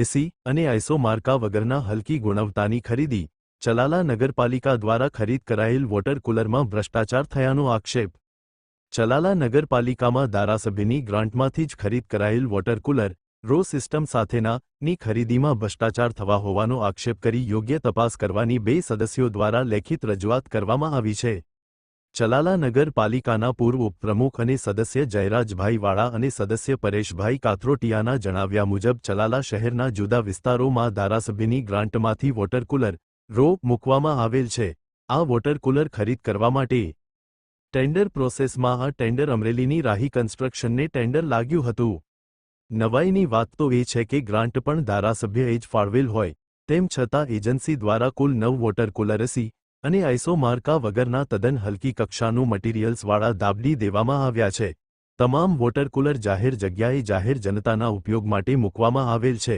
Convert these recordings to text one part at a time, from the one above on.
એસી અને આઈસો માર્કા વગરના હલકી ગુણવત્તાની ખરીદી. ચલાલા નગરપાલિકા દ્વારા ખરીદ કરાયેલ વોટર કુલરમાં ભ્રષ્ટાચાર થયાનો આક્ષેપ. ચલાલા નગરપાલિકામાં ધારાસભ્યની ગ્રાન્ટમાંથી જ ખરીદ કરાયેલ વોટર કુલર, રો સિસ્ટમ સાથેની ખરીદીમાં ભ્રષ્ટાચાર થવા હોવાનો આક્ષેપ કરી યોગ્ય તપાસ કરવાની 2 સદસ્યો દ્વારા લેખિત રજૂઆત કરવામાં આવી છે. ચલાલા નગરપાલિકાના પૂર્વ ઉપપ્રમુખ અને સદસ્ય જયરાજભાઈ વાળા અને સદસ્ય પરેશભાઈ કાથરોટિયાના જણાવ્યા મુજબ ચલાલા શહેરના જુદા વિસ્તારોમાં ધારાસભ્યની ગ્રાન્ટમાંથી વોટર કુલર, રો મૂકવામાં આવેલ છે. આ વોટર કુલર ખરીદ કરવા માટે ટેન્ડર પ્રોસેસમાં આ ટેન્ડર અમરેલીની રાહી કન્સ્ટ્રક્શનને ટેન્ડર લાગ્યું હતું. નવાઈની વાત તો એ છે કે ગ્રાન્ટ પણ ધારાસભ્યએ જ ફાળવેલ હોય, તેમ છતાં એજન્સી દ્વારા કુલ 9 વોટર કુલર એસી અને આઈસો માર્કા વગરના તદ્દન હલકી કક્ષાનું મટીરિયલ્સવાળા દાબડી દેવામાં આવ્યા છે. તમામ વોટર કુલર જાહેર જગ્યાએ જાહેર જનતાના ઉપયોગ માટે મૂકવામાં આવેલ છે.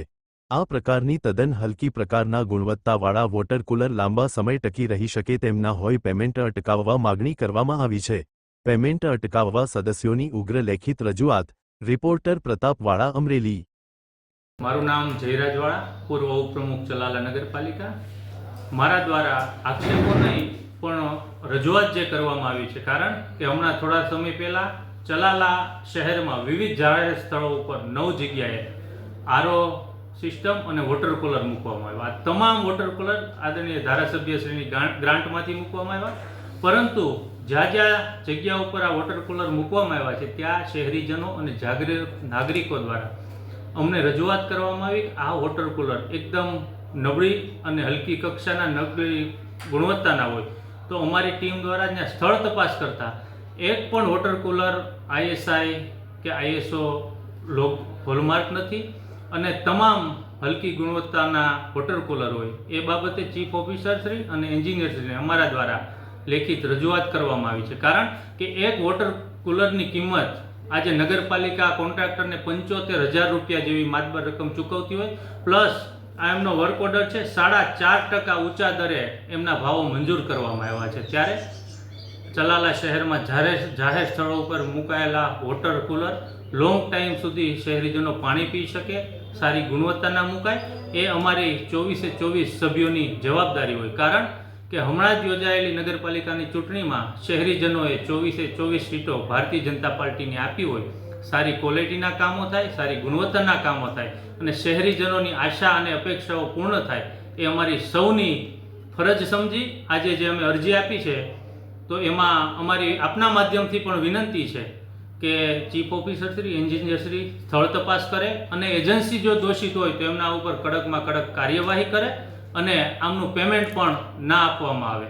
આ પ્રકારની તદ્દન હલકી પ્રકારના ગુણવત્તાવાળા વોટર કુલર લાંબા સમય ટકી રહી શકે તેમ ના હોય. પેમેન્ટ અટકાવવા માગણી કરવામાં આવી છે. પેમેન્ટ અટકાવવા સદસ્યોની ઉગ્ર લેખિત રજૂઆત. રિપોર્ટર પ્રતાપવાળા, અમરેલી. મારું નામ જયરાજવાળા, પૂર્વ ઉપપ્રમુખ ચલાલા નગરપાલિકા. મારા દ્વારા આક્ષેપો નહીં પણ રજૂઆત જે કરવામાં આવી છે, કારણ કે હમણાં થોડા સમય પહેલાં ચલાલા શહેરમાં વિવિધ જાહેર સ્થળો ઉપર 9 જગ્યાએ આરઓ સિસ્ટમ અને વોટર કુલર મૂકવામાં આવ્યા. આ તમામ વોટર કુલર આદરણીય ધારાસભ્યશ્રીની ગ્રાન્ટમાંથી મૂકવામાં આવ્યા, પરંતુ જ્યાં જ્યાં જગ્યા ઉપર આ વોટર કુલર મૂકવામાં આવ્યા છે ત્યાં શહેરીજનો અને નાગરિકો દ્વારા અમને રજૂઆત કરવામાં આવી કે આ વોટર કુલર એકદમ નબળી અને હલકી કક્ષાના, નબળી ગુણવત્તાના હોય. તો અમારી ટીમ દ્વારા ત્યાં સ્થળ તપાસ કરતા એક પણ વોટર કુલર આઈએસઆઈ કે આઈએસઓ હોલમાર્ક નથી અને તમામ હલકી ગુણવત્તાના વોટર કુલર હોય. એ બાબતે ચીફ ઓફિસરશ્રી અને એન્જિનિયરશ્રીને અમારા દ્વારા લેખિત રજૂઆત કરવામાં આવી છે, કારણ કે એક વોટર કુલરની કિંમત આજે નગરપાલિકા કોન્ટ્રાક્ટરને 75,000 રૂપિયા જેવી માતબર રકમ ચૂકવતી હોય, પ્લસ આ એમનો વર્ક ઓર્ડર છે 4.5% ઊંચા દરે એમના ભાવો મંજૂર કરવામાં આવ્યા છે. ત્યારે ચલાલા શહેરમાં જાહેર સ્થળો ઉપર મુકાયેલા વોટર કુલર લોંગ ટાઈમ સુધી શહેરીજનો પાણી પી શકે, સારી ગુણવત્તાના મુકાય, એ અમારી 24 સભ્યોની જવાબદારી હોય. કારણ કે હમણાં જ યોજાયેલી નગરપાલિકાની ચૂંટણીમાં શહેરીજનોએ 24 સીટો ભારતીય જનતા પાર્ટીને આપી હોય. સારી ક્વોલિટીના કામો થાય, સારી ગુણવત્તાના કામો થાય અને શહેરીજનોની આશા અને અપેક્ષાઓ પૂર્ણ થાય, એ અમારી સૌની ફરજ સમજી આજે જે અમે અરજી આપી છે, તો એમાં અમારી આપના માધ્યમથી પણ વિનંતી છે કે ચીફ ઓફિસરશ્રી, એન્જિનિયરશ્રી સ્થળ તપાસ કરે અને એજન્સી જો દોષિત હોય તો એમના ઉપર કડકમાં કડક કાર્યવાહી કરે અને આમનું પેમેન્ટ પણ ના આપવામાં આવે.